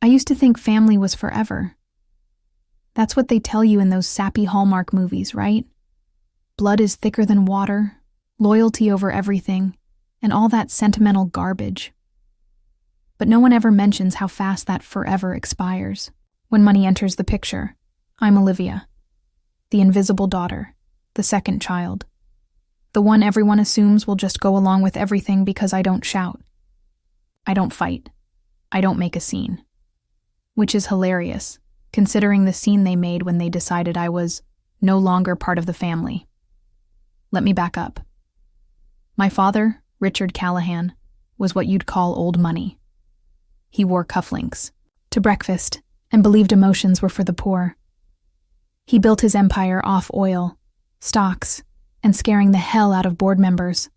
used to think family was forever. That's what they tell you in those sappy Hallmark movies, right? Blood is thicker than water, loyalty over everything, and all that sentimental garbage. But no one ever mentions how fast that forever expires. When money enters the picture, I'm Olivia, the invisible daughter, the second child, the one everyone assumes will just go along with everything because I don't shout. I don't fight. I don't make a scene. Which is hilarious, considering the scene they made when they decided I was no longer part of the family. Let me back up. My father, Richard Callahan, was what you'd call old money. He wore cufflinks to breakfast and believed emotions were for the poor. He built his empire off oil, stocks, and scaring the hell out of board members.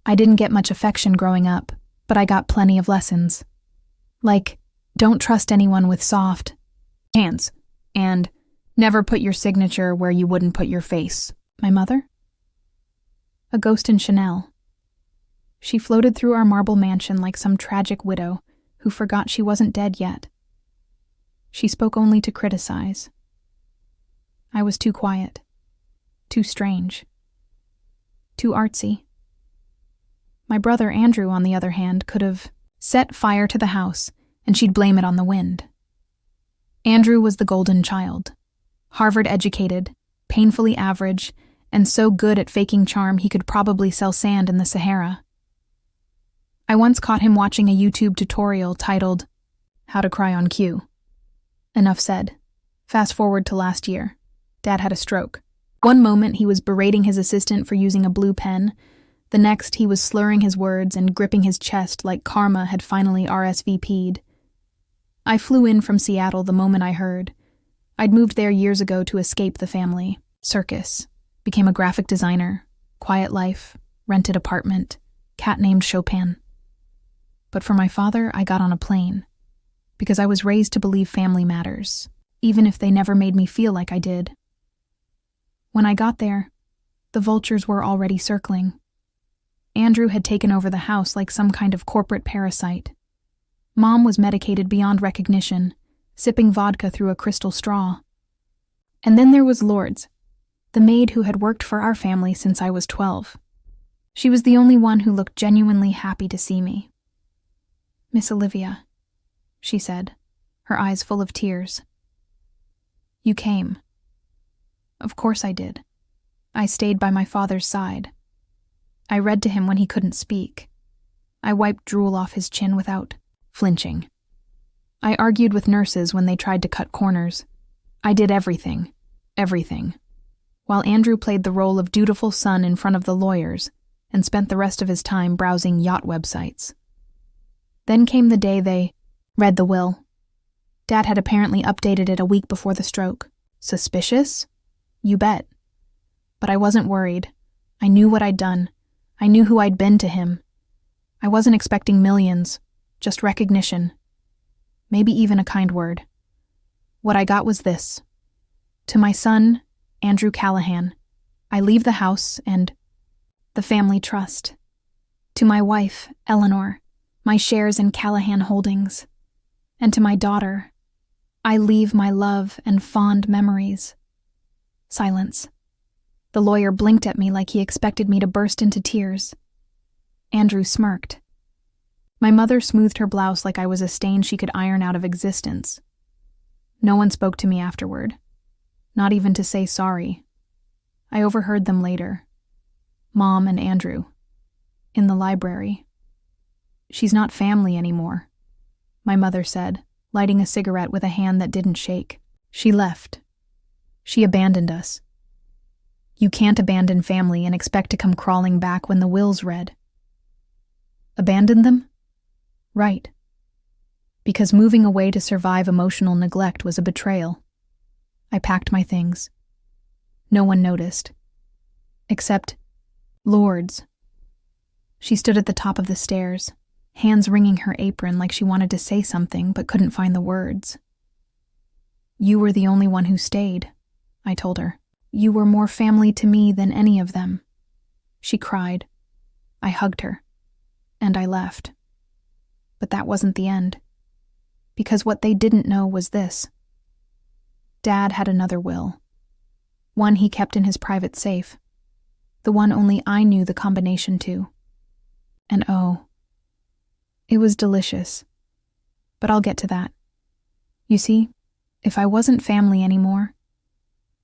I didn't get much affection growing up, but I got plenty of lessons. Like, don't trust anyone with soft hands, and never put your signature where you wouldn't put your face. My mother? A ghost in Chanel. She floated through our marble mansion like some tragic widow who forgot she wasn't dead yet. She spoke only to criticize. I was too quiet, too strange, too artsy. My brother Andrew, on the other hand, could have set fire to the house, and she'd blame it on the wind. Andrew was the golden child, Harvard-educated, painfully average, and so good at faking charm he could probably sell sand in the Sahara. I once caught him watching a YouTube tutorial titled, How to Cry on Cue. Enough said. Fast forward to last year. Dad had a stroke. One moment he was berating his assistant for using a blue pen. The next he was slurring his words and gripping his chest like karma had finally RSVP'd. I flew in from Seattle the moment I heard. I'd moved there years ago to escape the family circus, became a graphic designer, quiet life, rented apartment, cat named Chopin. But for my father, I got on a plane, because I was raised to believe family matters, even if they never made me feel like I did. When I got there, the vultures were already circling. Andrew had taken over the house like some kind of corporate parasite. Mom was medicated beyond recognition, sipping vodka through a crystal straw. And then there was Lourdes, the maid who had worked for our family since I was 12. She was the only one who looked genuinely happy to see me. Miss Olivia, she said, her eyes full of tears. You came. Of course I did. I stayed by my father's side. I read to him when he couldn't speak. I wiped drool off his chin without flinching. I argued with nurses when they tried to cut corners. I did everything, while Andrew played the role of dutiful son in front of the lawyers and spent the rest of his time browsing yacht websites. Then came the day they read the will. Dad had apparently updated it a week before the stroke. Suspicious? You bet. But I wasn't worried. I knew what I'd done. I knew who I'd been to him. I wasn't expecting millions, just recognition. Maybe even a kind word. What I got was this. To my son, Andrew Callahan, I leave the house and the family trust. To my wife, Eleanor, my shares in Callahan Holdings. And to my daughter, I leave my love and fond memories. Silence. The lawyer blinked at me like he expected me to burst into tears. Andrew smirked. My mother smoothed her blouse like I was a stain she could iron out of existence. No one spoke to me afterward, not even to say sorry. I overheard them later. Mom and Andrew. In the library. She's not family anymore, my mother said, lighting a cigarette with a hand that didn't shake. She left. She abandoned us. You can't abandon family and expect to come crawling back when the will's read. Abandon them? Right. Because moving away to survive emotional neglect was a betrayal. I packed my things. No one noticed. Except Lourdes. She stood at the top of the stairs, hands wringing her apron like she wanted to say something but couldn't find the words. You were the only one who stayed, I told her. You were more family to me than any of them. She cried. I hugged her. And I left. But that wasn't the end. because what they didn't know was this. Dad had another will. One he kept in his private safe. The one only I knew the combination to. And oh, it was delicious. But I'll get to that. You see, if I wasn't family anymore,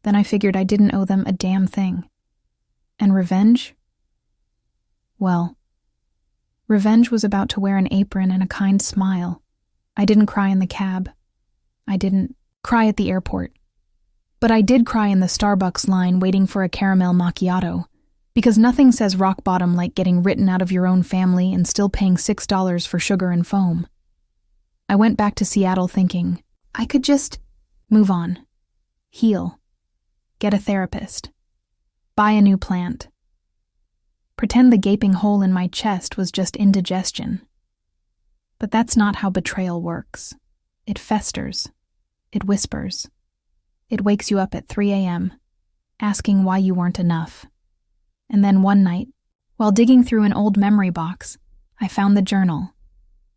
then I figured I didn't owe them a damn thing. And revenge? Well, revenge was about to wear an apron and a kind smile. I didn't cry in the cab. I didn't cry at the airport. But I did cry in the Starbucks line waiting for a caramel macchiato, because nothing says rock bottom like getting written out of your own family and still paying $6 for sugar and foam. I went back to Seattle thinking, I could just move on, heal, get a therapist, buy a new plant, pretend the gaping hole in my chest was just indigestion. But that's not how betrayal works. It festers. It whispers. It wakes you up at 3 a.m., asking why you weren't enough. And then one night, while digging through an old memory box, I found the journal.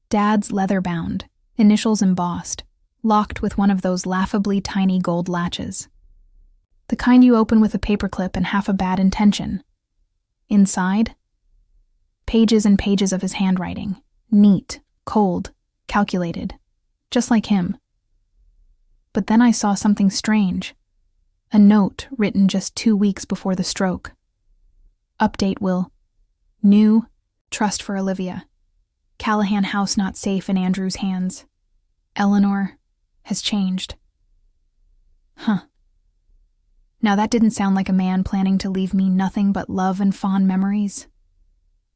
Dad's leather-bound, initials embossed, locked with one of those laughably tiny gold latches. The kind you open with a paperclip and half a bad intention. Inside, pages and pages of his handwriting, neat, cold, calculated, just like him. But then I saw something strange. A note written just 2 weeks before the stroke. Update, Will. New, trust for Olivia. Callahan house not safe in Andrew's hands. Eleanor has changed. Huh. Now that didn't sound like a man planning to leave me nothing but love and fond memories.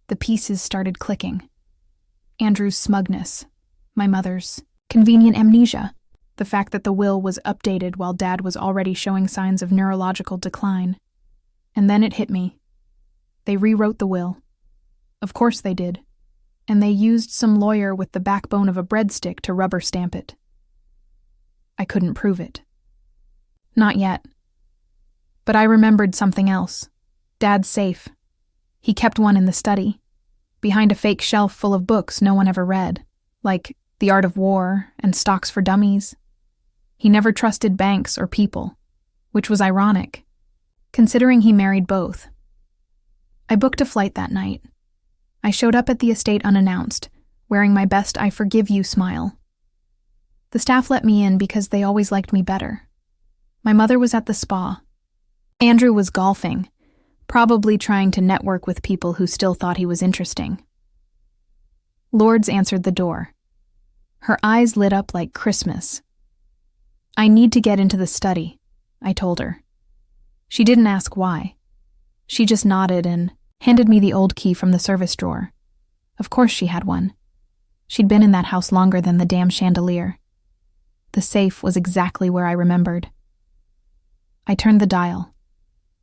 The pieces started clicking. Andrew's smugness, my mother's convenient amnesia, the fact that the will was updated while Dad was already showing signs of neurological decline. And then it hit me. They rewrote the will. Of course they did. And they used some lawyer with the backbone of a breadstick to rubber stamp it. I couldn't prove it. Not yet. But I remembered something else. Dad's safe. He kept one in the study, behind a fake shelf full of books no one ever read, like The Art of War and Stocks for Dummies. He never trusted banks or people, which was ironic, considering he married both. I booked a flight that night. I showed up at the estate unannounced, wearing my best I forgive you smile. The staff let me in because they always liked me better. My mother was at the spa. Andrew was golfing, probably trying to network with people who still thought he was interesting. Lourdes answered the door. Her eyes lit up like Christmas. I need to get into the study, I told her. She didn't ask why. She just nodded and handed me the old key from the service drawer. Of course she had one. She'd been in that house longer than the damn chandelier. The safe was exactly where I remembered. I turned the dial.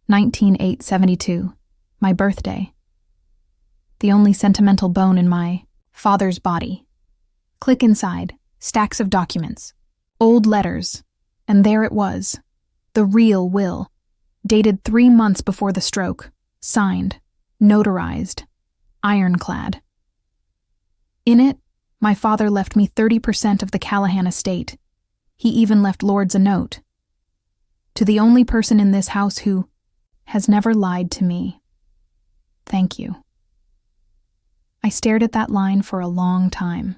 19/8/72, my birthday. The only sentimental bone in my father's body. Click inside, stacks of documents, old letters, and there it was, the real will, dated 3 months before the stroke, signed, notarized, ironclad. In it, my father left me 30% of the Callahan estate. He even left Lourdes a note. To the only person in this house who has never lied to me. Thank you. I stared at that line for a long time.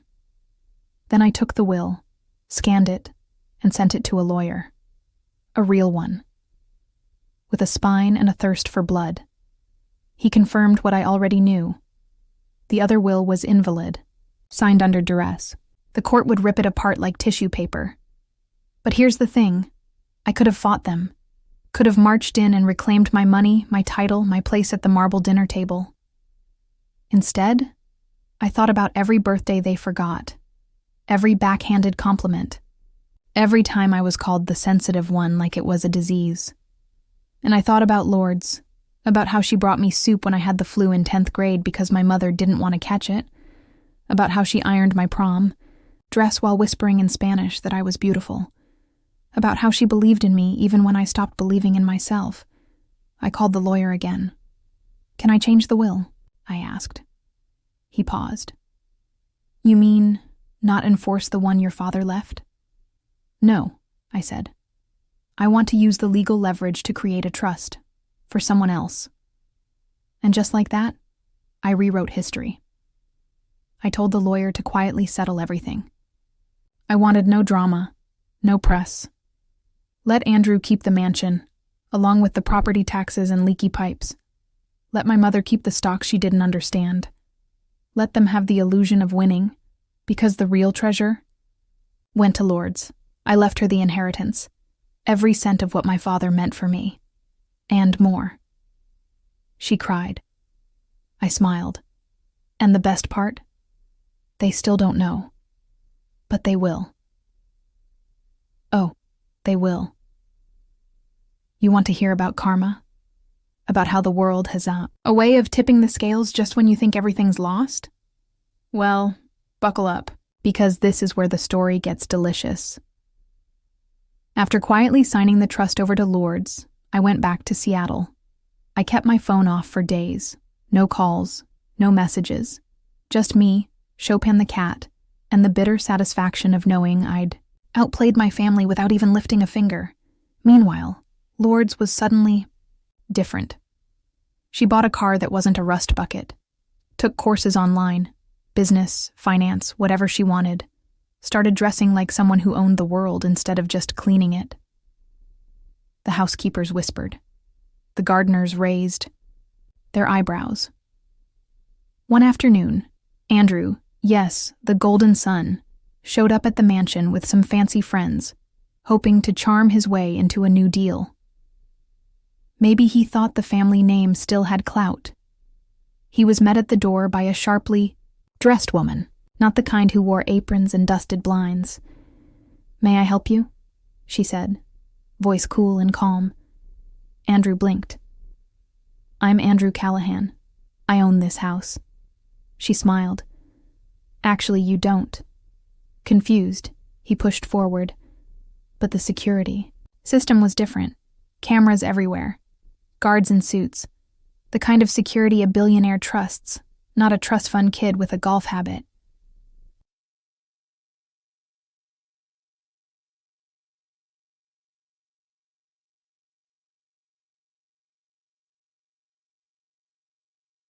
Then I took the will, scanned it, and sent it to a lawyer. A real one. With a spine and a thirst for blood. He confirmed what I already knew. The other will was invalid, signed under duress. The court would rip it apart like tissue paper. But here's the thing. I could have fought them. Could have marched in and reclaimed my money, my title, my place at the marble dinner table. Instead, I thought about every birthday they forgot. Every backhanded compliment. Every time I was called the sensitive one like it was a disease. And I thought about Lourdes, about how she brought me soup when I had the flu in 10th grade because my mother didn't want to catch it, about how she ironed my prom, dress while whispering in Spanish that I was beautiful, about how she believed in me even when I stopped believing in myself. I called the lawyer again. "Can I change the will?" I asked. He paused. "You mean Not enforce the one your father left? No, I said. I want to use the legal leverage to create a trust for someone else. And just like that, I rewrote history. I told the lawyer to quietly settle everything. I wanted no drama, no press. Let Andrew keep the mansion, along with the property taxes and leaky pipes. Let my mother keep the stock she didn't understand. Let them have the illusion of winning, because the real treasure went to Lourdes. I left her the inheritance, every cent of what my father meant for me, and more. She cried. I smiled. And the best part? They still don't know. But they will. Oh, they will. You want to hear about karma? About how the world has a way of tipping the scales just when you think everything's lost? Well, buckle up, because this is where the story gets delicious. After quietly signing the trust over to Lourdes, I went back to Seattle. I kept my phone off for days. No calls, no messages. Just me, Chopin the cat, and the bitter satisfaction of knowing I'd outplayed my family without even lifting a finger. Meanwhile, Lourdes was suddenly different. She bought a car that wasn't a rust bucket, took courses online, business, finance, whatever she wanted, started dressing like someone who owned the world instead of just cleaning it. The housekeepers whispered. The gardeners raised their eyebrows. One afternoon, Andrew, yes, the golden son, showed up at the mansion with some fancy friends, hoping to charm his way into a new deal. Maybe he thought the family name still had clout. He was met at the door by a sharply dressed woman, not the kind who wore aprons and dusted blinds. "May I help you?" she said, voice cool and calm. Andrew blinked. "I'm Andrew Callahan. I own this house." She smiled. "Actually, you don't." Confused, he pushed forward. But the security system was different. Cameras everywhere. Guards in suits. The kind of security a billionaire trusts, not a trust fund kid with a golf habit.